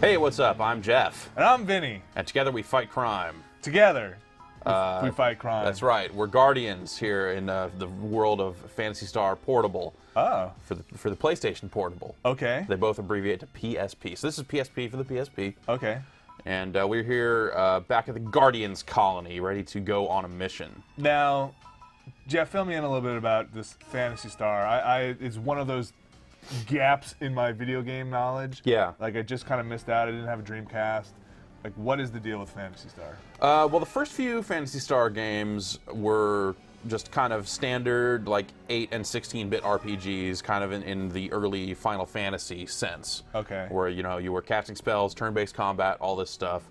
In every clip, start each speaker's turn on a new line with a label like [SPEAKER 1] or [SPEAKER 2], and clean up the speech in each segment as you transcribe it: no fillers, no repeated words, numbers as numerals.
[SPEAKER 1] Hey, what's up? I'm Jeff.
[SPEAKER 2] And I'm Vinny.
[SPEAKER 1] And together we fight crime.
[SPEAKER 2] Together, we fight crime.
[SPEAKER 1] That's right. We're guardians here in the world of Phantasy Star Portable.
[SPEAKER 2] Oh.
[SPEAKER 1] For the PlayStation Portable.
[SPEAKER 2] Okay.
[SPEAKER 1] They both abbreviate to PSP. So this is PSP for the PSP.
[SPEAKER 2] Okay.
[SPEAKER 1] And we're here back at the Guardians Colony, ready to go on a mission.
[SPEAKER 2] Now, Jeff, fill me in a little bit about this Phantasy Star. It's one of those gaps in my video game knowledge.
[SPEAKER 1] Yeah.
[SPEAKER 2] Like, I just kind of missed out. I didn't have a Dreamcast. Like, what is the deal with Phantasy Star?
[SPEAKER 1] Well, the first few Phantasy Star games were just kind of standard, like 8 and 16-bit RPGs, kind of in the early Final Fantasy sense.
[SPEAKER 2] Okay.
[SPEAKER 1] Where, you know, you were casting spells, turn-based combat, all this stuff.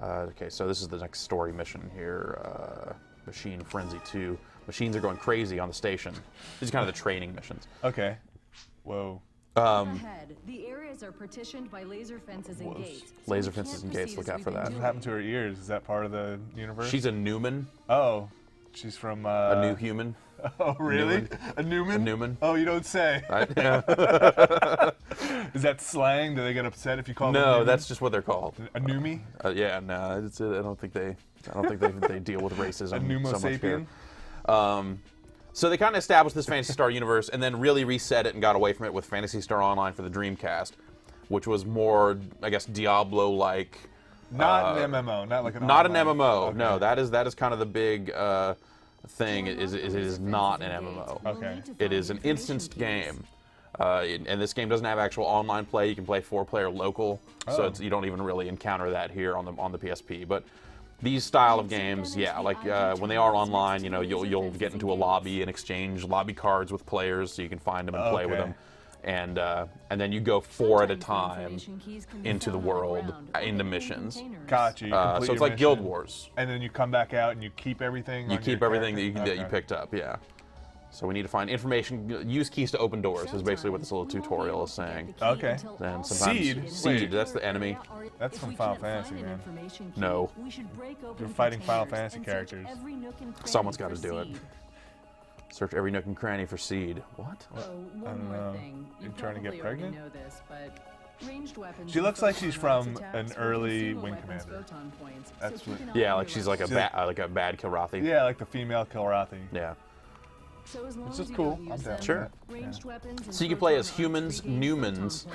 [SPEAKER 1] Okay, so this is the next story mission here. Machine Frenzy 2. Machines are going crazy on the station. These are kind of the training missions.
[SPEAKER 2] Okay. Whoa.
[SPEAKER 3] Ahead, the areas are partitioned by laser fences and gates.
[SPEAKER 1] Laser fences and gates, look out for that.
[SPEAKER 2] What happened to her ears? Is that part of the universe?
[SPEAKER 1] She's a Newman.
[SPEAKER 2] Oh. She's from...
[SPEAKER 1] A new human.
[SPEAKER 2] Oh, really?
[SPEAKER 1] Newman.
[SPEAKER 2] A Newman?
[SPEAKER 1] A Newman.
[SPEAKER 2] Oh, you don't say.
[SPEAKER 1] Right? Yeah.
[SPEAKER 2] Is that slang? Do they get upset if you call them
[SPEAKER 1] No,
[SPEAKER 2] Newman?
[SPEAKER 1] that's just what they're called.
[SPEAKER 2] A Newmie?
[SPEAKER 1] Yeah, no, I don't think they deal with racism
[SPEAKER 2] A Pneumo
[SPEAKER 1] so much here.
[SPEAKER 2] sapien?
[SPEAKER 1] So they kind of established this Phantasy Star universe and then really reset it and got away from it with Phantasy Star Online for the Dreamcast, which was more, I guess, Diablo-like.
[SPEAKER 2] Not an MMO, not like an
[SPEAKER 1] Not
[SPEAKER 2] online.
[SPEAKER 1] an MMO.
[SPEAKER 2] Okay.
[SPEAKER 1] No, that is kind of the big thing. It is not an MMO.
[SPEAKER 2] Okay.
[SPEAKER 1] It is an instanced game. And this game doesn't have actual online play. You can play 4-player local, so you don't even really encounter that here on the PSP. But these style of games, yeah, like when they are online, you know, you'll get into a lobby and exchange lobby cards with players, so you can find them and play with them, and then you go 4 at a time into the world, into missions.
[SPEAKER 2] Gotcha. You complete
[SPEAKER 1] So
[SPEAKER 2] your
[SPEAKER 1] it's like
[SPEAKER 2] mission,
[SPEAKER 1] Guild Wars.
[SPEAKER 2] And then you come back out and you keep everything.
[SPEAKER 1] You
[SPEAKER 2] on
[SPEAKER 1] keep
[SPEAKER 2] your
[SPEAKER 1] everything
[SPEAKER 2] character?
[SPEAKER 1] that you picked up, yeah. So we need to find information. Use keys to open doors is basically what this little tutorial is saying.
[SPEAKER 2] Okay.
[SPEAKER 1] And sometimes
[SPEAKER 2] Seed?
[SPEAKER 1] Seed,
[SPEAKER 2] Wait.
[SPEAKER 1] that's the enemy.
[SPEAKER 2] That's from Final Fantasy, man.
[SPEAKER 1] No.
[SPEAKER 2] You're fighting Final Fantasy characters.
[SPEAKER 1] Someone's got to do it. Search every nook and cranny for Seed. What?
[SPEAKER 2] I don't know. You're trying to get pregnant?
[SPEAKER 3] She
[SPEAKER 2] She looks like she's from an early Wing Commander. That's what-
[SPEAKER 1] Yeah, like she's like a bad Kilrathi.
[SPEAKER 2] Yeah, like the female Kilrathi.
[SPEAKER 1] Yeah.
[SPEAKER 2] It's just cool. I'm down.
[SPEAKER 1] Sure. So you can play as humans, Newmans,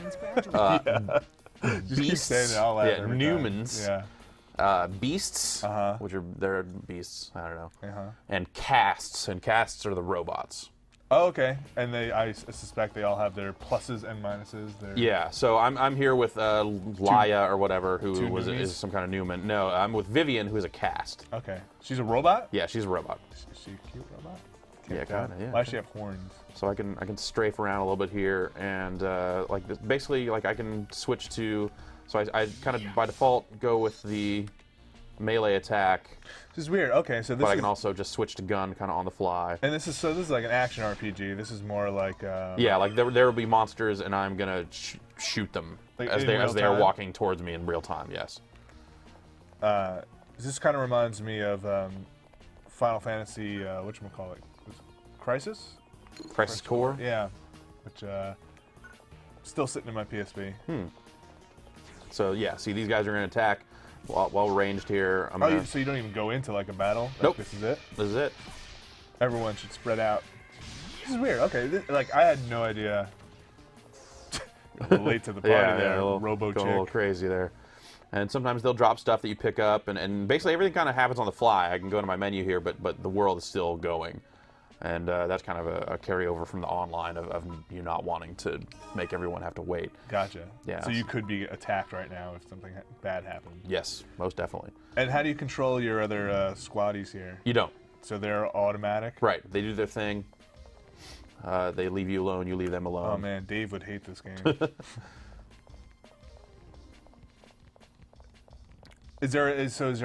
[SPEAKER 2] Just keep
[SPEAKER 1] beasts,
[SPEAKER 2] saying it all out
[SPEAKER 1] yeah,
[SPEAKER 2] every time.
[SPEAKER 1] Newmans,
[SPEAKER 2] Yeah.
[SPEAKER 1] beasts, which they're beasts. I don't know. And casts, and casts are the robots.
[SPEAKER 2] Oh, okay. And I suspect they all have their pluses and minuses.
[SPEAKER 1] Yeah. So I'm here with Laia or whatever, who
[SPEAKER 2] Newmies?
[SPEAKER 1] is some kind of Newman. No, I'm with Vivian, who is a cast.
[SPEAKER 2] Okay. She's a robot?
[SPEAKER 1] Yeah, she's a robot.
[SPEAKER 2] Is she a cute robot?
[SPEAKER 1] Yeah,
[SPEAKER 2] Can't
[SPEAKER 1] kinda,
[SPEAKER 2] tell.
[SPEAKER 1] yeah.
[SPEAKER 2] Why does she have horns?
[SPEAKER 1] So I can strafe around a little bit here, and like this, basically like I can switch to. So I kind of by default go with the melee attack,
[SPEAKER 2] This is weird. Okay, so this
[SPEAKER 1] but I
[SPEAKER 2] is...
[SPEAKER 1] can also just switch to gun kind of on the fly.
[SPEAKER 2] And this is like an action RPG. This is more like...
[SPEAKER 1] Yeah, like there will be monsters, and I'm gonna shoot them
[SPEAKER 2] Like
[SPEAKER 1] as
[SPEAKER 2] in
[SPEAKER 1] they
[SPEAKER 2] real
[SPEAKER 1] are
[SPEAKER 2] time?
[SPEAKER 1] walking towards me in real time. Yes.
[SPEAKER 2] This kind of reminds me of Final Fantasy, whatchamacallit? Crisis?
[SPEAKER 1] Crisis Core.
[SPEAKER 2] Yeah. Which, still sitting in my PSP.
[SPEAKER 1] So yeah, see these guys are gonna attack. Well ranged here. I'm
[SPEAKER 2] Oh,
[SPEAKER 1] gonna,
[SPEAKER 2] so you don't even go into like a battle? Like,
[SPEAKER 1] Nope.
[SPEAKER 2] This is it?
[SPEAKER 1] This is it.
[SPEAKER 2] Everyone should spread out. This is weird. Okay, like I had no idea. Late to the party there, Robo
[SPEAKER 1] going a little
[SPEAKER 2] Chick.
[SPEAKER 1] crazy there. And sometimes they'll drop stuff that you pick up, and basically everything kind of happens on the fly. I can go to my menu here, but the world is still going. And that's kind of a carryover from the online of you not wanting to make everyone have to wait.
[SPEAKER 2] Gotcha.
[SPEAKER 1] Yeah.
[SPEAKER 2] So you could be attacked right now if something bad happened.
[SPEAKER 1] Yes, most definitely.
[SPEAKER 2] And how do you control your other squaddies here?
[SPEAKER 1] You don't.
[SPEAKER 2] So they're automatic?
[SPEAKER 1] Right. They do their thing. They leave you alone. You leave them alone.
[SPEAKER 2] Oh man, Dave would hate this game. Is there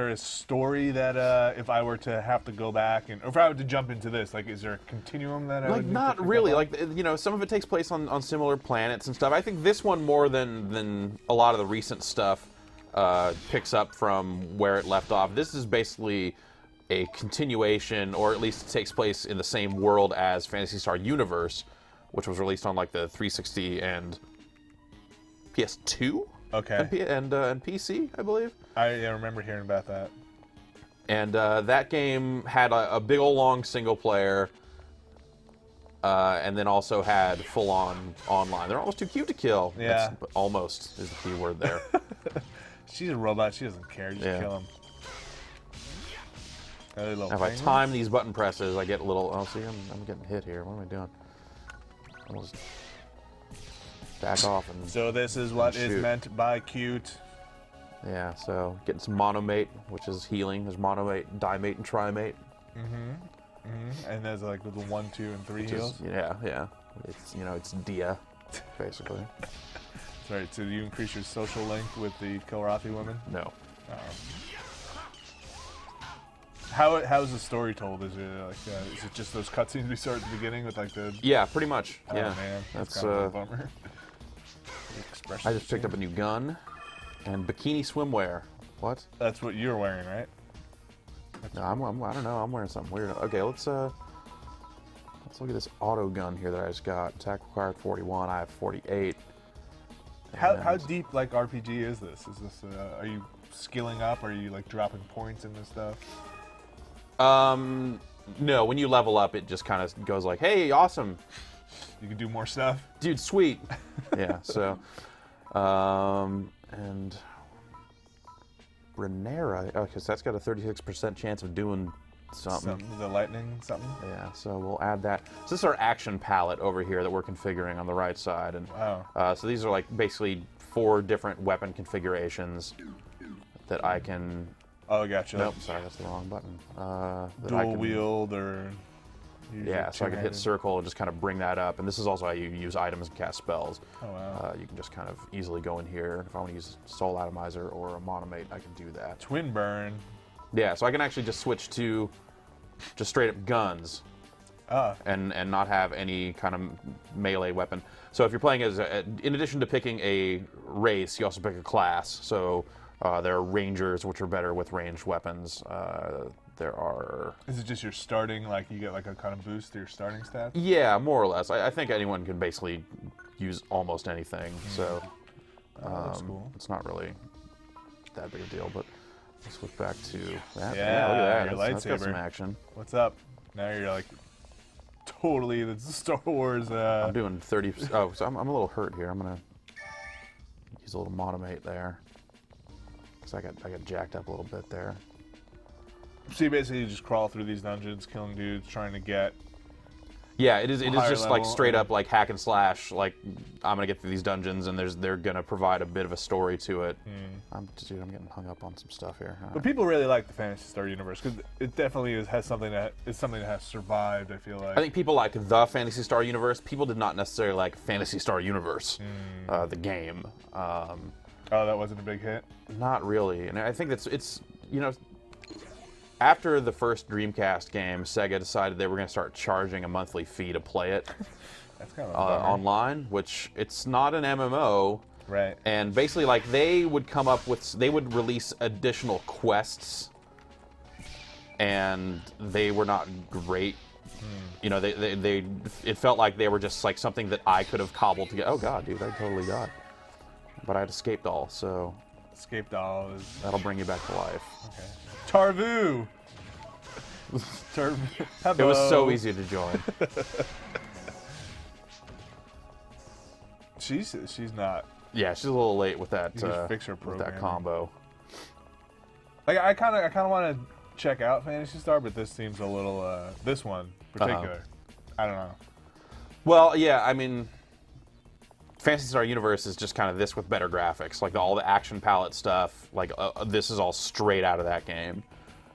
[SPEAKER 2] a story that if I were to have to go back or if I were to jump into this, like, is there a continuum that I
[SPEAKER 1] Like
[SPEAKER 2] would need to
[SPEAKER 1] not
[SPEAKER 2] pick
[SPEAKER 1] really.
[SPEAKER 2] up on?
[SPEAKER 1] Like you know, some of it takes place on similar planets and stuff. I think this one more than a lot of the recent stuff picks up from where it left off. This is basically a continuation, or at least it takes place in the same world as Phantasy Star Universe, which was released on like the 360 and PS2.
[SPEAKER 2] Okay.
[SPEAKER 1] and PC, I believe.
[SPEAKER 2] I remember hearing about that.
[SPEAKER 1] And that game had a big old long single player, and then also had full-on online. They're almost too cute to kill.
[SPEAKER 2] Yeah.
[SPEAKER 1] Almost is the key word there.
[SPEAKER 2] She's a robot. She doesn't care. Just kill him.
[SPEAKER 1] If I time these button presses, I get a little... Oh, see, I'm getting hit here. What am I doing? I'll just back off and...
[SPEAKER 2] So this is what is
[SPEAKER 1] shoot.
[SPEAKER 2] meant by cute.
[SPEAKER 1] Yeah, so getting some monomate, which is healing. There's monomate, dimate, and trimate.
[SPEAKER 2] And there's like the 1, 2, and 3 heals.
[SPEAKER 1] Yeah. It's it's dia, basically.
[SPEAKER 2] That's right. So do you increase your social link with the Kilrathi woman?
[SPEAKER 1] No.
[SPEAKER 2] How's the story told? Is it like is it just those cutscenes we start at the beginning with like the?
[SPEAKER 1] Yeah, pretty much.
[SPEAKER 2] Oh
[SPEAKER 1] Yeah.
[SPEAKER 2] man, that's
[SPEAKER 1] That's
[SPEAKER 2] kind of a bummer.
[SPEAKER 1] I just picked up a new gun and bikini swimwear. What?
[SPEAKER 2] That's what you're wearing, right?
[SPEAKER 1] No, I don't know. I'm wearing something weird. Okay, let's look at this auto gun here that I just got. Attack required 41. I have 48.
[SPEAKER 2] How deep like RPG is this? Is this are you skilling up? Are you like dropping points in this stuff?
[SPEAKER 1] No. When you level up, it just kind of goes like, "Hey, awesome,
[SPEAKER 2] You can do more stuff.
[SPEAKER 1] dude, sweet." Yeah. So, and Renera, because that's got a 36% chance of doing something.
[SPEAKER 2] The lightning something.
[SPEAKER 1] Yeah, so we'll add that. So this is our action palette over here that we're configuring on the right side, and
[SPEAKER 2] Wow.
[SPEAKER 1] so these are like basically 4 different weapon configurations that I can.
[SPEAKER 2] Oh, gotcha.
[SPEAKER 1] Nope, sorry, that's the wrong button. That I
[SPEAKER 2] Dual
[SPEAKER 1] can,
[SPEAKER 2] wield or.
[SPEAKER 1] Yeah, so I can hit circle and just kind of bring that up, and this is also how you use items and cast spells.
[SPEAKER 2] Oh wow.
[SPEAKER 1] You can just kind of easily go in here. If I want to use Soul Atomizer or a Monomate, I can do that.
[SPEAKER 2] Twin burn.
[SPEAKER 1] Yeah, so I can actually just switch to just straight up guns. And not have any kind of melee weapon. So if you're playing as, in addition to picking a race, you also pick a class. So there are rangers, which are better with ranged weapons. There are...
[SPEAKER 2] Is it just your starting, like you get like a kind of boost to your starting stats?
[SPEAKER 1] Yeah, more or less. I think anyone can basically use almost anything. So
[SPEAKER 2] that's cool.
[SPEAKER 1] It's not really that big a deal, but let's switch back to that.
[SPEAKER 2] Yeah,
[SPEAKER 1] look at that.
[SPEAKER 2] your
[SPEAKER 1] That's got
[SPEAKER 2] lightsaber.
[SPEAKER 1] some action.
[SPEAKER 2] What's up? Now you're like totally the Star Wars.
[SPEAKER 1] I'm doing 30. Oh, so I'm a little hurt here. I'm gonna use a little monomate there, because I got jacked up a little bit there.
[SPEAKER 2] So you basically just crawl through these dungeons, killing dudes, trying to get.
[SPEAKER 1] Yeah, it is
[SPEAKER 2] higher
[SPEAKER 1] just like
[SPEAKER 2] level,
[SPEAKER 1] straight
[SPEAKER 2] or-
[SPEAKER 1] up like hack and slash. Like I'm gonna get through these dungeons, and they're gonna provide a bit of a story to it. I'm getting hung up on some stuff here. All
[SPEAKER 2] But
[SPEAKER 1] right.
[SPEAKER 2] people really like the Phantasy Star universe because it definitely has something that has survived. I feel like.
[SPEAKER 1] I think people like the Phantasy Star universe. People did not necessarily like Phantasy Star Universe, the game.
[SPEAKER 2] Oh, that wasn't a big hit.
[SPEAKER 1] Not really, and I think it's after the first Dreamcast game, Sega decided they were going to start charging a monthly fee to play it
[SPEAKER 2] That's kind of a bummer.
[SPEAKER 1] online, which it's not an MMO.
[SPEAKER 2] Right.
[SPEAKER 1] And basically, like, they would release additional quests, and they were not great. You know, it felt like they were just like something that I could have cobbled together. Oh god, dude, I totally died. But I had escaped all, so
[SPEAKER 2] Escape doll is
[SPEAKER 1] that'll bring you back to life.
[SPEAKER 2] okay. Tarvu. Tarvu.
[SPEAKER 1] It was so easy to join.
[SPEAKER 2] She's not.
[SPEAKER 1] Yeah, she's a little late with that.
[SPEAKER 2] You just fix her
[SPEAKER 1] with that
[SPEAKER 2] programming.
[SPEAKER 1] combo.
[SPEAKER 2] Like I kind of want to check out Phantasy Star, but this seems a little. This one in particular. I don't know.
[SPEAKER 1] Well, yeah, I mean, Phantasy Star Universe is just kind of this with better graphics, like all the action palette stuff. Like this is all straight out of that game,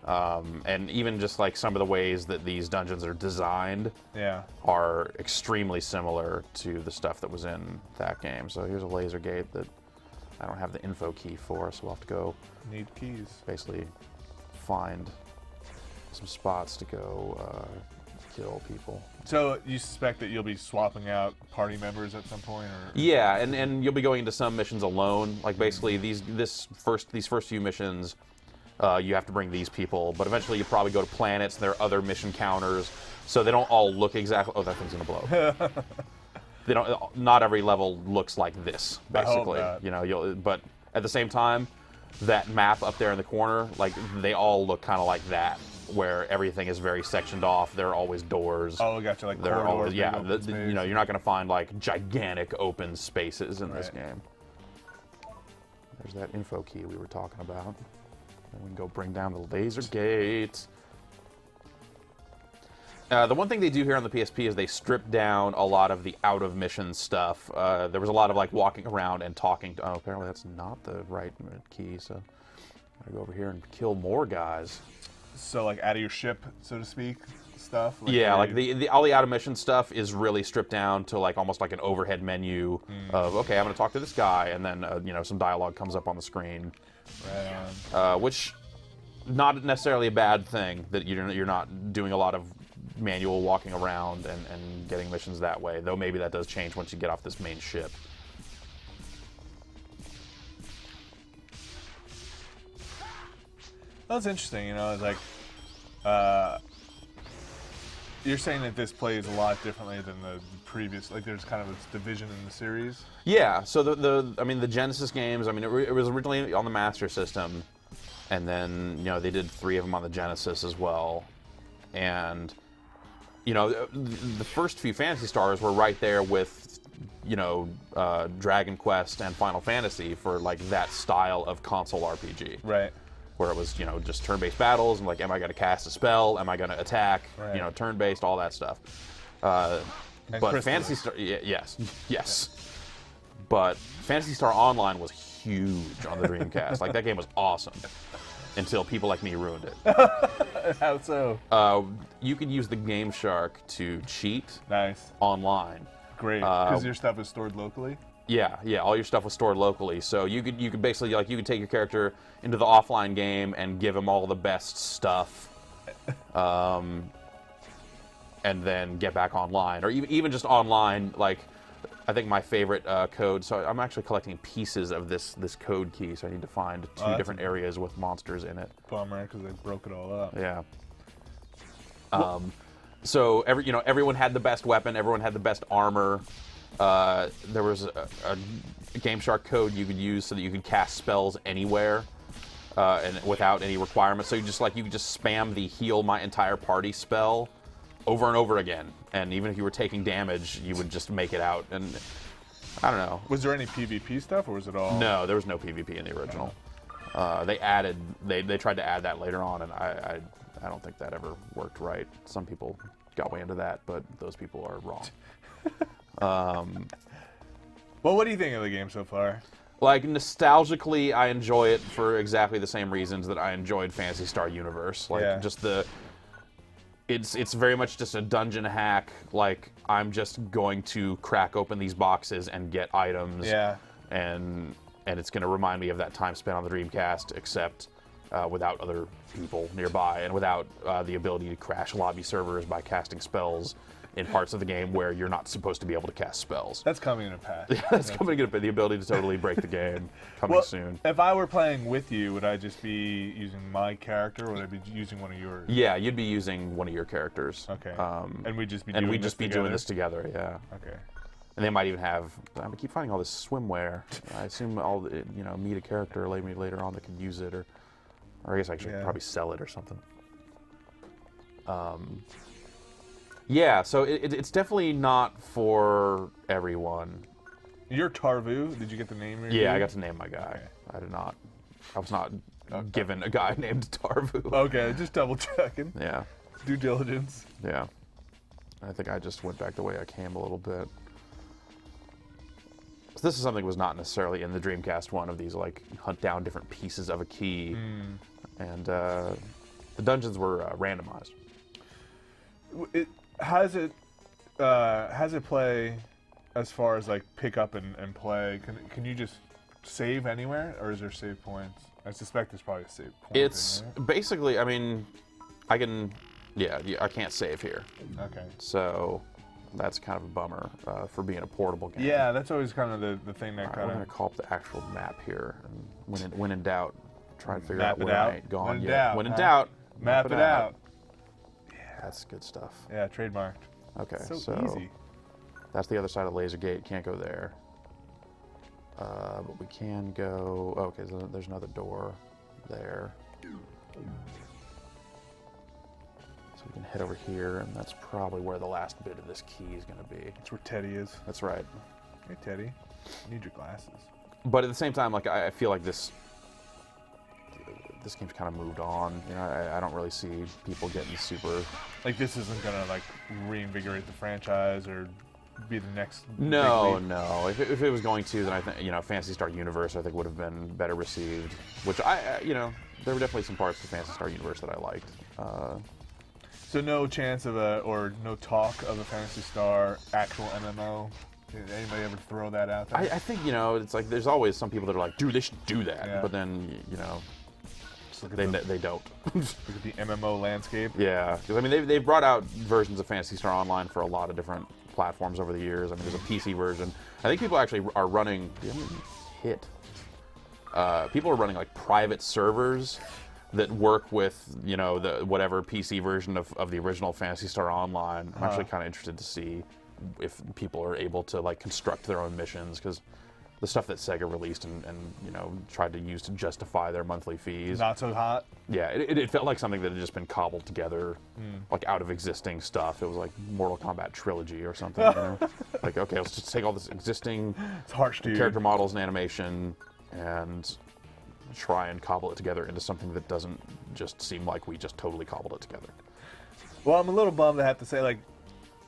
[SPEAKER 1] and even just like some of the ways that these dungeons are designed
[SPEAKER 2] Yeah.
[SPEAKER 1] are extremely similar to the stuff that was in that game. So here's a laser gate that I don't have the info key for, so we'll have to go
[SPEAKER 2] Need keys.
[SPEAKER 1] basically find some spots to go kill people.
[SPEAKER 2] So you suspect that you'll be swapping out party members at some point, or?
[SPEAKER 1] Yeah, and you'll be going into some missions alone. Like basically these first few missions, you have to bring these people, but eventually you probably go to planets. And there are other mission counters, so they don't all look exactly. Oh, that thing's gonna blow. they don't. Not every level looks like this.
[SPEAKER 2] I hope
[SPEAKER 1] Basically,
[SPEAKER 2] not.
[SPEAKER 1] you know. But at the same time, that map up there in the corner, like they all look kind of like that, where everything is very sectioned off. There are always doors.
[SPEAKER 2] Oh, gotcha. Like
[SPEAKER 1] There are
[SPEAKER 2] corridors,
[SPEAKER 1] always,
[SPEAKER 2] big
[SPEAKER 1] yeah.
[SPEAKER 2] open
[SPEAKER 1] You know,
[SPEAKER 2] space.
[SPEAKER 1] you're not going to find like gigantic open spaces in this
[SPEAKER 2] Right.
[SPEAKER 1] game. There's that info key we were talking about. And we can go bring down the laser gate. The one thing they do here on the PSP is they strip down a lot of the out-of-mission stuff. There was a lot of like walking around and talking. Oh, apparently that's not the right key, so I gotta go over here and kill more guys.
[SPEAKER 2] So like out of your ship, so to speak, stuff. Like
[SPEAKER 1] Yeah,
[SPEAKER 2] where
[SPEAKER 1] like
[SPEAKER 2] you-
[SPEAKER 1] all the out-of-mission stuff is really stripped down to like almost like an overhead menu of okay, I'm gonna talk to this guy, and then you know, some dialogue comes up on the screen,
[SPEAKER 2] Right on.
[SPEAKER 1] which not necessarily a bad thing that you're not doing a lot of manual walking around and getting missions that way, though maybe that does change once you get off this main ship.
[SPEAKER 2] That's interesting. You know, it's like you're saying that this plays a lot differently than the previous. Like, there's kind of a division in the series.
[SPEAKER 1] Yeah, so the Genesis games, it was originally on the Master System, and then, you know, they did 3 of them on the Genesis as well. And, you know, the first few Phantasy Stars were right there with, you know, Dragon Quest and Final Fantasy for, like, that style of console RPG.
[SPEAKER 2] Right.
[SPEAKER 1] Where it was, you know, just turn-based battles, and like, am I going to cast a spell? Am I going to attack?
[SPEAKER 2] Right.
[SPEAKER 1] You know, turn-based, all that stuff.
[SPEAKER 2] And
[SPEAKER 1] But
[SPEAKER 2] Crystal.
[SPEAKER 1] Phantasy Star, yes. But Phantasy Star Online was huge on the Dreamcast. Like, that game was awesome until people like me ruined it.
[SPEAKER 2] How so?
[SPEAKER 1] You could use the Game Shark to cheat
[SPEAKER 2] Nice.
[SPEAKER 1] online.
[SPEAKER 2] Great. Because your stuff is stored locally.
[SPEAKER 1] Yeah, all your stuff was stored locally, so you could basically, like, you could take your character into the offline game and give him all the best stuff, and then get back online, or even just online. Like, I think my favorite code. So I'm actually collecting pieces of this code key, so I need to find 2
[SPEAKER 2] that's
[SPEAKER 1] different areas with monsters in it.
[SPEAKER 2] Bummer, because they broke it all up.
[SPEAKER 1] Yeah. So everyone had the best weapon, everyone had the best armor. There was a Game Shark code you could use so that you could cast spells anywhere, and without any requirements. So you could just spam the heal my entire party spell over and over again, and even if you were taking damage, you would just make it out. And I don't know.
[SPEAKER 2] Was there any PvP stuff, or was it all?
[SPEAKER 1] No, there was no PvP in the original. They tried to add that later on, and I don't think that ever worked right. Some people got way into that, but those people are wrong.
[SPEAKER 2] Well, what do you think of the game so far?
[SPEAKER 1] Like, nostalgically, I enjoy it for exactly the same reasons that I enjoyed Phantasy Star Universe. Like,
[SPEAKER 2] Yeah.
[SPEAKER 1] just it's very much just a dungeon hack. Like, I'm just going to crack open these boxes and get items.
[SPEAKER 2] Yeah.
[SPEAKER 1] And it's going to remind me of that time spent on the Dreamcast, except without other people nearby, and without the ability to crash lobby servers by casting spells in parts of the game where you're not supposed to be able to cast spells.
[SPEAKER 2] That's coming in a pack.
[SPEAKER 1] That's coming to the ability to totally break the game coming soon.
[SPEAKER 2] If I were playing with you, would I just be using my character, or would I be using one of yours?
[SPEAKER 1] Yeah, you'd be using one of your characters.
[SPEAKER 2] Okay. And we'd just be
[SPEAKER 1] And
[SPEAKER 2] doing
[SPEAKER 1] we'd
[SPEAKER 2] this
[SPEAKER 1] just be
[SPEAKER 2] together?
[SPEAKER 1] doing this together, yeah.
[SPEAKER 2] Okay.
[SPEAKER 1] And they might even have. I keep finding all this swimwear. I assume I'll meet a character later on that can use it, or I guess I should probably sell it or something. Yeah, so it's definitely not for everyone.
[SPEAKER 2] You're Tarvu. Did you get the name?
[SPEAKER 1] Yeah, I got to name my guy.
[SPEAKER 2] Okay.
[SPEAKER 1] I did not. I was not given a guy named Tarvu.
[SPEAKER 2] Okay, just double checking.
[SPEAKER 1] Yeah,
[SPEAKER 2] Due diligence.
[SPEAKER 1] yeah. I think I just went back the way I came a little bit. So this is something that was not necessarily in the Dreamcast one of these, like, hunt down different pieces of a key. And the dungeons were randomized.
[SPEAKER 2] How does it play as far as like pick up and play? Can you just save anywhere, or is there save points? I suspect there's probably a save point.
[SPEAKER 1] It's
[SPEAKER 2] thing, right?
[SPEAKER 1] basically, I can, I can't save here.
[SPEAKER 2] Okay.
[SPEAKER 1] So that's kind of a bummer for being a portable game.
[SPEAKER 2] Yeah, that's always kind of the thing that
[SPEAKER 1] All right,
[SPEAKER 2] kind
[SPEAKER 1] we're going
[SPEAKER 2] of
[SPEAKER 1] to call up the actual map here. And when in doubt, try and figure
[SPEAKER 2] Map
[SPEAKER 1] out
[SPEAKER 2] it
[SPEAKER 1] where
[SPEAKER 2] out.
[SPEAKER 1] I ain't gone
[SPEAKER 2] When in
[SPEAKER 1] yet.
[SPEAKER 2] doubt,
[SPEAKER 1] When in
[SPEAKER 2] huh?
[SPEAKER 1] doubt,
[SPEAKER 2] map it out.
[SPEAKER 1] That's good stuff.
[SPEAKER 2] Yeah, trademarked.
[SPEAKER 1] Okay,
[SPEAKER 2] So
[SPEAKER 1] so
[SPEAKER 2] easy.
[SPEAKER 1] That's the other side of Laser Gate. Can't go there. But we can go... Oh, okay, so there's another door there. So we can head over here, and that's probably where the last bit of this key is going to be.
[SPEAKER 2] That's where Teddy is.
[SPEAKER 1] That's right.
[SPEAKER 2] Hey, Teddy. You need your glasses.
[SPEAKER 1] But at the same time, like, I feel like this game's kind of moved on. You know, I don't really see people getting super...
[SPEAKER 2] Like, this isn't going to, like, reinvigorate the franchise or be the next...
[SPEAKER 1] No, no. If it was going to, then I think, you know, Phantasy Star Universe, I think, would have been better received. Which, you know, there were definitely some parts of Phantasy Star Universe that I liked.
[SPEAKER 2] So no chance of or no talk of a Phantasy Star actual MMO? Did anybody ever throw that out there?
[SPEAKER 1] I think, you know, it's like there's always some people that are like, dude, they should do that.
[SPEAKER 2] Yeah.
[SPEAKER 1] But then, you know,
[SPEAKER 2] They
[SPEAKER 1] don't.
[SPEAKER 2] Look at the MMO landscape.
[SPEAKER 1] Yeah, because I mean they've brought out versions of Phantasy Star Online for a lot of different platforms over the years. I mean, there's a PC version. I think people actually are running. People are running like private servers that work with, you know, the whatever PC version of the original Phantasy Star Online. I'm actually kind of interested to see if people are able to like construct their own missions, because the stuff that Sega released and you know tried to use to justify their monthly fees.
[SPEAKER 2] Not so hot.
[SPEAKER 1] Yeah, it felt like something that had just been cobbled together, like out of existing stuff. It was like Mortal Kombat Trilogy or something. You know? Like, okay, let's just take all this existing
[SPEAKER 2] It's harsh, dude.
[SPEAKER 1] character models and animation and try and cobble it together into something that doesn't just seem like we just totally cobbled it together.
[SPEAKER 2] Well, I'm a little bummed I have to say, like,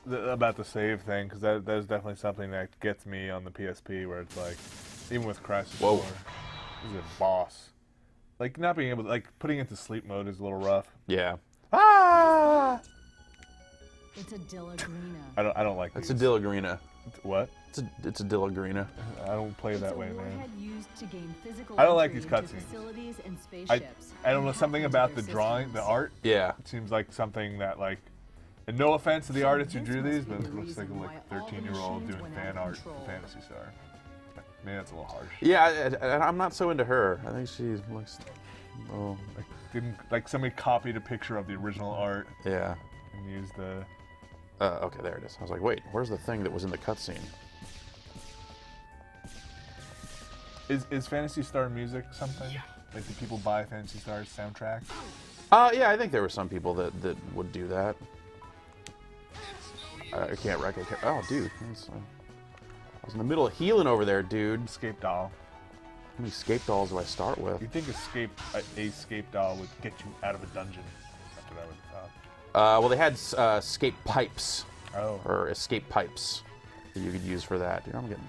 [SPEAKER 2] about the save thing, because that is definitely something that gets me on the PSP, where it's like, even with Crisis
[SPEAKER 1] Whoa.
[SPEAKER 2] 4, this is a boss. Like, not being able to, like, putting it into sleep mode is a little rough.
[SPEAKER 1] Yeah,
[SPEAKER 2] Ah!
[SPEAKER 3] It's a Dillagrina.
[SPEAKER 2] I don't like
[SPEAKER 1] it's a
[SPEAKER 2] these.
[SPEAKER 1] Dillagrina.
[SPEAKER 2] What?
[SPEAKER 1] It's a Dillagrina.
[SPEAKER 2] I don't play
[SPEAKER 3] It's
[SPEAKER 2] that
[SPEAKER 3] a
[SPEAKER 2] way, man.
[SPEAKER 3] warhead used to gain physical
[SPEAKER 2] I don't like
[SPEAKER 3] entry
[SPEAKER 2] these
[SPEAKER 3] into
[SPEAKER 2] cutscenes.
[SPEAKER 3] facilities and spaceships
[SPEAKER 2] I don't
[SPEAKER 3] and
[SPEAKER 2] know, something
[SPEAKER 3] hack
[SPEAKER 2] about
[SPEAKER 3] into
[SPEAKER 2] the
[SPEAKER 3] their
[SPEAKER 2] drawing, the
[SPEAKER 3] systems.
[SPEAKER 2] art.
[SPEAKER 1] Yeah.
[SPEAKER 2] It seems like something that, like, and no offense to the artist who
[SPEAKER 3] this
[SPEAKER 2] drew
[SPEAKER 3] must
[SPEAKER 2] these,
[SPEAKER 3] be
[SPEAKER 2] but
[SPEAKER 3] the
[SPEAKER 2] it looks like a
[SPEAKER 3] reason
[SPEAKER 2] like
[SPEAKER 3] why all the
[SPEAKER 2] 13-year-old
[SPEAKER 3] machines
[SPEAKER 2] doing
[SPEAKER 3] went out
[SPEAKER 2] fan
[SPEAKER 3] of
[SPEAKER 2] art for
[SPEAKER 3] control.
[SPEAKER 2] Phantasy Star. Maybe that's a little harsh.
[SPEAKER 1] Yeah, I'm not so into her. I think she looks. Oh,
[SPEAKER 2] Like, didn't like somebody copied a picture of the original art
[SPEAKER 1] yeah.
[SPEAKER 2] and used the.
[SPEAKER 1] Okay, there it is. I was like, wait, where's the thing that was in the cutscene?
[SPEAKER 2] Is Phantasy Star music something? Like, do people buy Phantasy Star's soundtrack?
[SPEAKER 1] Yeah, I think there were some people that would do that. I can't recognize. Oh, dude. I was in the middle of healing over there, dude.
[SPEAKER 2] Escape doll.
[SPEAKER 1] How many escape dolls do I start with?
[SPEAKER 2] You'd think a escape doll would get you out of a dungeon. That's what I would have thought.
[SPEAKER 1] Well, they had escape pipes,
[SPEAKER 2] Oh.
[SPEAKER 1] or escape pipes that you could use for that. Dude, I'm getting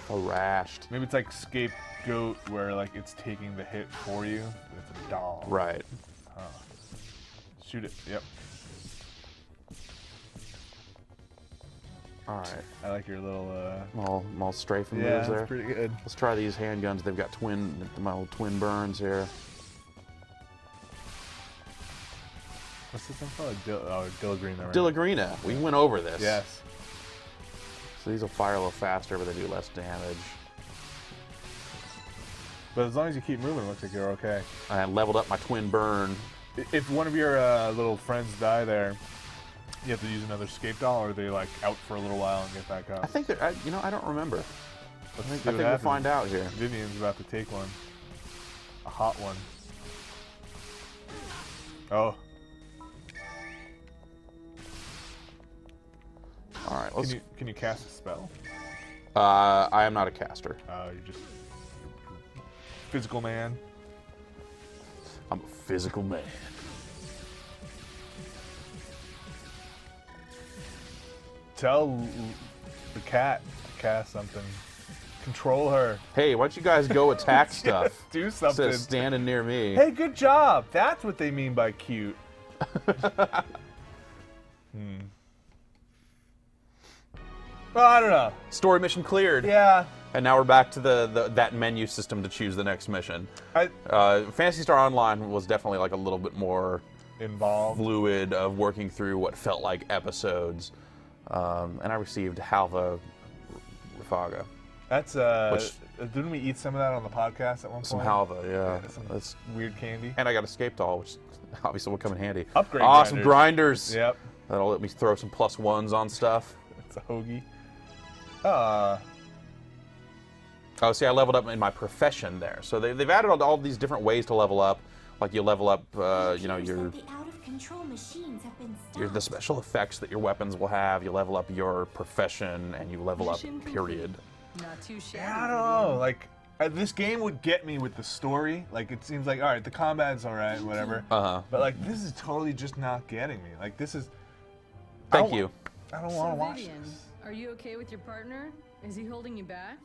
[SPEAKER 1] harassed.
[SPEAKER 2] Maybe it's like Scapegoat, where like it's taking the hit for you, but it's a doll.
[SPEAKER 1] Right.
[SPEAKER 2] Shoot it. Yep.
[SPEAKER 1] All right.
[SPEAKER 2] I like your little.
[SPEAKER 1] All strafing
[SPEAKER 2] Yeah,
[SPEAKER 1] moves there.
[SPEAKER 2] that's pretty good.
[SPEAKER 1] Let's try these handguns. They've got my old twin burns here.
[SPEAKER 2] What's this one called? Dillagrina. Right?
[SPEAKER 1] Dillagrina. We went over this.
[SPEAKER 2] Yes.
[SPEAKER 1] So these will fire a little faster, but they do less damage.
[SPEAKER 2] But as long as you keep moving, it looks like you're okay.
[SPEAKER 1] I leveled up my twin burn.
[SPEAKER 2] If one of your little friends die there, you have to use another escape doll, or are they like out for a little while and get back
[SPEAKER 1] I
[SPEAKER 2] up?
[SPEAKER 1] think that you know, I don't remember.
[SPEAKER 2] I think
[SPEAKER 1] we'll find out here.
[SPEAKER 2] Vivian's about to take one. A hot one. Oh.
[SPEAKER 1] All right, let's.
[SPEAKER 2] Can you cast a spell?
[SPEAKER 1] I am not a caster.
[SPEAKER 2] You're just physical man.
[SPEAKER 1] I'm a physical man.
[SPEAKER 2] Tell the cat to cast something. Control her.
[SPEAKER 1] Hey, why don't you guys go attack stuff?
[SPEAKER 2] Do
[SPEAKER 1] Instead
[SPEAKER 2] something.
[SPEAKER 1] of standing near me.
[SPEAKER 2] Hey, good job. That's what they mean by cute. Well, I don't know.
[SPEAKER 1] Story mission cleared.
[SPEAKER 2] Yeah.
[SPEAKER 1] And now we're back to that menu system to choose the next mission. Phantasy Star Online was definitely like a little bit more
[SPEAKER 2] Involved.
[SPEAKER 1] fluid of working through what felt like episodes. And I received Halva Rafaga.
[SPEAKER 2] That's didn't we eat some of that on the podcast at one point?
[SPEAKER 1] Some Halva, yeah.
[SPEAKER 2] Some
[SPEAKER 1] That's,
[SPEAKER 2] weird candy.
[SPEAKER 1] and I got Escape Doll, which obviously will come in handy.
[SPEAKER 2] Upgrade
[SPEAKER 1] Awesome
[SPEAKER 2] grinders.
[SPEAKER 1] grinders.
[SPEAKER 2] Yep.
[SPEAKER 1] That'll let me throw some +1s on stuff.
[SPEAKER 2] It's a hoagie.
[SPEAKER 1] Oh, see, I leveled up in my profession there. So they've added all these different ways to level up. Like you level up, you know, your the special effects that your weapons will have. You level up your profession, and you level up. Period.
[SPEAKER 3] Not too shabby.
[SPEAKER 2] Yeah, I don't know. Like this game would get me with the story. Like it seems like all right, the combat's all right, whatever. But like this is totally just not getting me. Like this is.
[SPEAKER 1] Thank you.
[SPEAKER 2] I don't want to watch
[SPEAKER 3] Vivian,
[SPEAKER 2] this.
[SPEAKER 3] are you okay with your partner? Is he holding you back?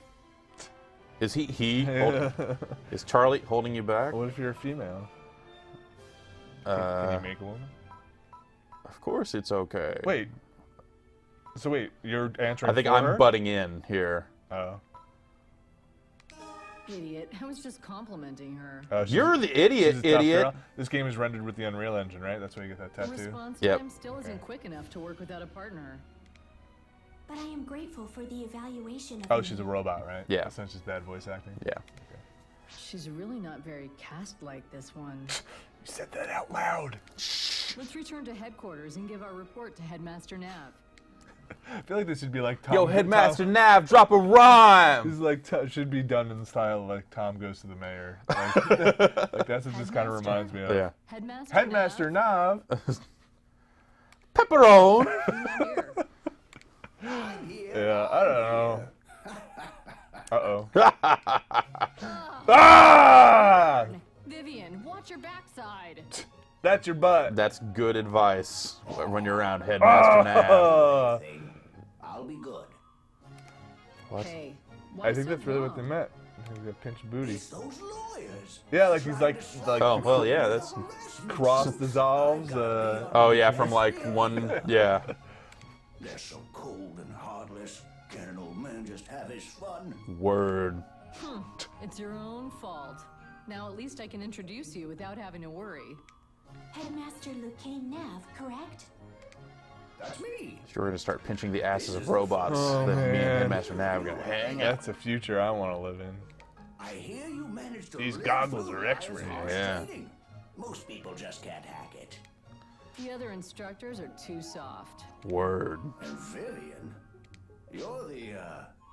[SPEAKER 1] Is is Charlie holding you back?
[SPEAKER 2] What if you're a female? Can you make a woman?
[SPEAKER 1] Of course, it's okay.
[SPEAKER 2] Wait. So wait, you're answering.
[SPEAKER 1] I think
[SPEAKER 2] for
[SPEAKER 1] I'm
[SPEAKER 2] her?
[SPEAKER 1] butting in here.
[SPEAKER 2] Oh.
[SPEAKER 3] Idiot. I was just complimenting her.
[SPEAKER 2] Oh,
[SPEAKER 1] You're the idiot,
[SPEAKER 2] she's a tough
[SPEAKER 1] idiot.
[SPEAKER 2] girl. This game is rendered with the Unreal Engine, right? That's why you get that
[SPEAKER 3] The
[SPEAKER 2] tattoo.
[SPEAKER 3] response
[SPEAKER 1] Yep.
[SPEAKER 3] time still isn't quick enough to work without a partner.
[SPEAKER 4] But I am grateful for the evaluation of
[SPEAKER 2] Oh,
[SPEAKER 4] me.
[SPEAKER 2] she's a robot, right?
[SPEAKER 1] Yeah.
[SPEAKER 2] That's not just bad voice acting.
[SPEAKER 1] Yeah.
[SPEAKER 3] She's really not very cast-like, this one.
[SPEAKER 2] You said that out loud.
[SPEAKER 3] Let's return to headquarters and give our report to Headmaster Nav.
[SPEAKER 2] I feel like this should be like Tom.
[SPEAKER 1] Yo, Headmaster Nav, drop a rhyme.
[SPEAKER 2] This is like should be done in the style of like Tom Goes to the Mayor. Like that's what this kind of reminds me of.
[SPEAKER 1] Yeah.
[SPEAKER 2] Headmaster Nav.
[SPEAKER 1] Pepperoni.
[SPEAKER 2] Yeah, I don't know. Uh-oh. Ah!
[SPEAKER 3] Vivian, watch your backside.
[SPEAKER 2] That's your butt.
[SPEAKER 1] That's good advice when you're around Headmaster Nav.
[SPEAKER 5] I'll be good.
[SPEAKER 1] What?
[SPEAKER 3] Hey, why
[SPEAKER 2] I think
[SPEAKER 3] so
[SPEAKER 2] that's really what they
[SPEAKER 3] dumb?
[SPEAKER 2] meant. He's gonna pinch booty.
[SPEAKER 5] It's those lawyers.
[SPEAKER 2] Yeah, like he's like
[SPEAKER 1] Oh, well, yeah, that's...
[SPEAKER 2] cross dissolves.
[SPEAKER 1] Oh, yeah, from like one... Yeah.
[SPEAKER 5] They're so cold and heartless. Can an old man just have his fun?
[SPEAKER 1] Word.
[SPEAKER 3] It's your own fault. Now at least I can introduce you without having to worry.
[SPEAKER 4] Headmaster Lucane Nav, correct?
[SPEAKER 5] That's me.
[SPEAKER 1] You're going to start pinching the asses of robots.
[SPEAKER 2] Oh,
[SPEAKER 1] Then me and
[SPEAKER 2] man.
[SPEAKER 1] Headmaster Nav are going to hang out.
[SPEAKER 2] That's a future I want to live in.
[SPEAKER 5] I hear you managed to.
[SPEAKER 2] These
[SPEAKER 5] live
[SPEAKER 2] goggles
[SPEAKER 5] through
[SPEAKER 2] are
[SPEAKER 5] life
[SPEAKER 2] X-ray.
[SPEAKER 5] while
[SPEAKER 1] Yeah.
[SPEAKER 5] skating. Most people just can't hack it.
[SPEAKER 3] The other instructors are too soft.
[SPEAKER 1] Word.
[SPEAKER 5] And Vivian, you're the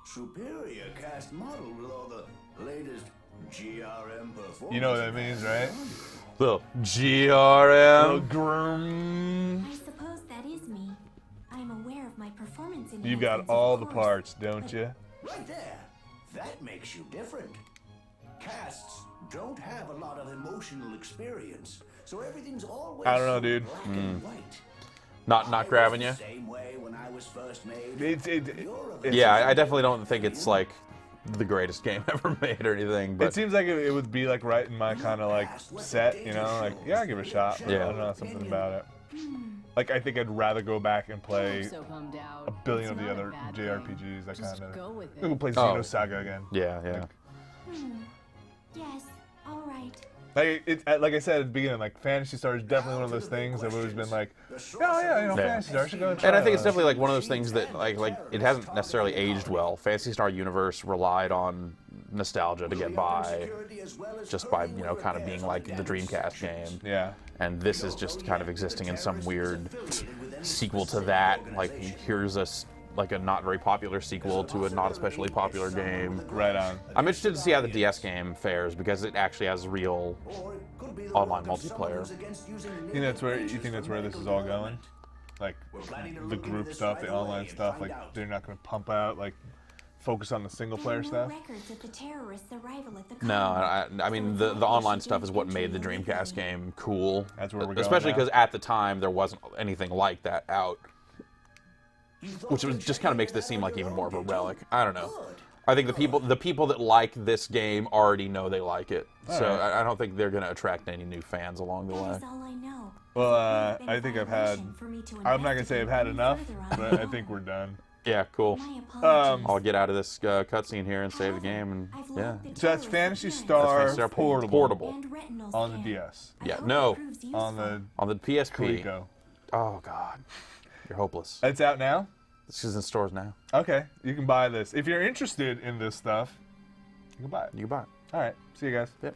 [SPEAKER 5] superior cast model with all the latest GRM performance.
[SPEAKER 2] You know what that means, right?
[SPEAKER 1] Little GRM.
[SPEAKER 4] I suppose that is me. I am aware of my performance in
[SPEAKER 2] You've got all the parts, don't you?
[SPEAKER 5] Right there. That makes you different. Casts don't have a lot of emotional experience, so everything's always
[SPEAKER 2] I don't know, dude.
[SPEAKER 5] black and white.
[SPEAKER 1] Not grabbing you?
[SPEAKER 5] Same way when I was first made.
[SPEAKER 2] It's
[SPEAKER 1] Yeah, I definitely don't think it's like the greatest game ever made or anything. But
[SPEAKER 2] It seems like it would be like right in my kind of like set, you know? Like, yeah, I'll give it a shot.
[SPEAKER 1] Yeah.
[SPEAKER 2] I don't know, something about it. Like, I think I'd rather go back and
[SPEAKER 3] I'm
[SPEAKER 2] play
[SPEAKER 3] so bummed out.
[SPEAKER 2] a billion
[SPEAKER 3] It's
[SPEAKER 2] of the
[SPEAKER 3] not a
[SPEAKER 2] other
[SPEAKER 3] bad thing.
[SPEAKER 2] JRPGs. That
[SPEAKER 3] Just
[SPEAKER 2] kind of.
[SPEAKER 3] go with
[SPEAKER 2] We
[SPEAKER 3] it.
[SPEAKER 2] could play
[SPEAKER 1] Oh.
[SPEAKER 2] Xenosaga again.
[SPEAKER 1] yeah, yeah.
[SPEAKER 4] Yes, all right.
[SPEAKER 2] Like I said at the beginning, like Phantasy Star is definitely one of those things that have always been like, oh yeah, you know,
[SPEAKER 1] Yeah.
[SPEAKER 2] Phantasy Star, I should go and try
[SPEAKER 1] And I think it's
[SPEAKER 2] that.
[SPEAKER 1] definitely like one of those things that like it hasn't necessarily aged well. Phantasy Star Universe relied on nostalgia to get by, just by kind of being like the Dreamcast game.
[SPEAKER 2] Yeah.
[SPEAKER 1] And this is just kind of existing in some weird sequel to that. Like here's like a not very popular sequel to a not especially popular game.
[SPEAKER 2] Right on.
[SPEAKER 1] I'm interested to see how the DS game fares because it actually has real online multiplayer.
[SPEAKER 2] You think that's where this is all going? Like the group stuff, the online stuff, like they're not going to pump out, like focus on the single player
[SPEAKER 4] There are
[SPEAKER 2] stuff?
[SPEAKER 4] more records of the terrorists' arrival at the
[SPEAKER 1] No,
[SPEAKER 4] colony.
[SPEAKER 1] I mean the online stuff is what made the Dreamcast game cool.
[SPEAKER 2] That's where we're going
[SPEAKER 1] Especially
[SPEAKER 2] now.
[SPEAKER 1] because at the time there wasn't anything like that out, which just kind of makes this seem like even more of a relic. I don't know. I think the people that like this game already know they like it, so
[SPEAKER 2] Alright.
[SPEAKER 1] I don't think they're going to attract any new fans along the way.
[SPEAKER 4] That is all I know.
[SPEAKER 2] Well,
[SPEAKER 4] It would have been
[SPEAKER 2] I
[SPEAKER 4] a
[SPEAKER 2] think I've had.
[SPEAKER 4] violation for me to
[SPEAKER 2] I'm not gonna say I've had
[SPEAKER 4] investigate
[SPEAKER 2] enough,
[SPEAKER 4] any further on
[SPEAKER 2] but
[SPEAKER 4] my
[SPEAKER 2] I think
[SPEAKER 4] own.
[SPEAKER 2] we're done.
[SPEAKER 1] Yeah, cool.
[SPEAKER 4] My apologies.
[SPEAKER 1] I'll get out of this cutscene here and save the
[SPEAKER 4] However,
[SPEAKER 1] game, and
[SPEAKER 4] I've
[SPEAKER 1] yeah.
[SPEAKER 4] logged the
[SPEAKER 2] So that's
[SPEAKER 4] terrorist
[SPEAKER 2] Phantasy
[SPEAKER 4] appearance
[SPEAKER 2] Star
[SPEAKER 1] Phantasy Star Portable.
[SPEAKER 4] and retinal
[SPEAKER 2] on the
[SPEAKER 4] scan.
[SPEAKER 2] DS,
[SPEAKER 4] I
[SPEAKER 1] Yeah,
[SPEAKER 4] hope
[SPEAKER 1] no.
[SPEAKER 4] it proves
[SPEAKER 2] on
[SPEAKER 4] useful.
[SPEAKER 2] the
[SPEAKER 1] On the PSP.
[SPEAKER 2] Coleco.
[SPEAKER 1] Oh God, you're hopeless.
[SPEAKER 2] It's out now.
[SPEAKER 1] This is in stores now.
[SPEAKER 2] Okay, you can buy this if you're interested in this stuff. You can buy it.
[SPEAKER 1] You can buy it.
[SPEAKER 2] All right, see you guys.
[SPEAKER 1] Yep.